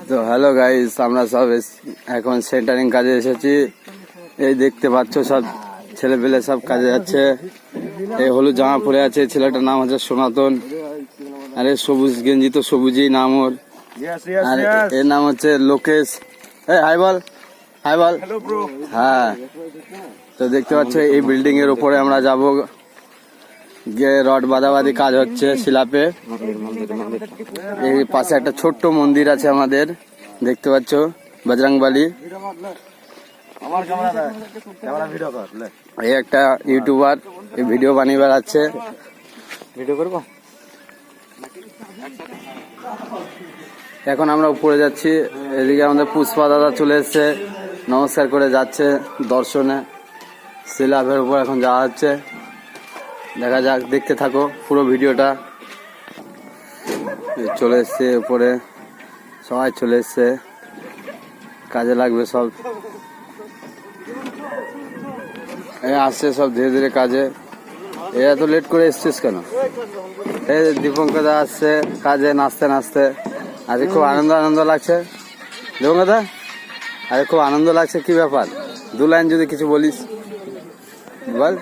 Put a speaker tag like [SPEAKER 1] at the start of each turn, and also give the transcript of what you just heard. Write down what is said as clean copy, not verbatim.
[SPEAKER 1] তো hello guys, আমরা সব এখন সেন্টারিং কাজে এসেছি। এই দেখতে পাচ্ছ সব ছেলেপেলে সব কাজে যাচ্ছে। এই হলুদ জামা পরে আছে ছেলেটার নাম হচ্ছে সনাতন, আর এই সবুজ গেঞ্জি তো সবুজই নাম ওর, আর এর নাম হচ্ছে লোকেশ। হাই বল, হাই বল। হ্যাঁ, তো দেখতে পাচ্ছ এই বিল্ডিং এর উপরে আমরা যাব, গিয়ে রড বাঁধাবাঁধি কাজ হচ্ছে শিলাপে। এই পাশে একটা ছোট্ট মন্দির আছে আমাদের, দেখতে পাচ্ছ বজরংবলী। এই একটা ইউটিউবার এই ভিডিও বানিয়ে বেড়াচ্ছে, ভিডিও করবো। এখন আমরা উপরে যাচ্ছি, এদিকে আমাদের পুষ্পা দাদা চলে এসছে, নমস্কার করে যাচ্ছে দর্শনে। শিলাপের উপর এখন যাওয়া হচ্ছে, দেখা যাক, দেখতে থাকো পুরো ভিডিওটা। চলে এসছে উপরে, সবাই চলে এসছে, কাজে লাগবে সব। আসছে সব ধীরে ধীরে কাজে। এত লেট করে এসছিস কেন? এই দীপঙ্কর দা আসছে কাজে নাচতে নাচতে। আজকে খুব আনন্দ লাগছে দীপঙ্কর দা, আজকে খুব আনন্দ লাগছে। কি ব্যাপার, দু লাইন যদি কিছু বলিস বল।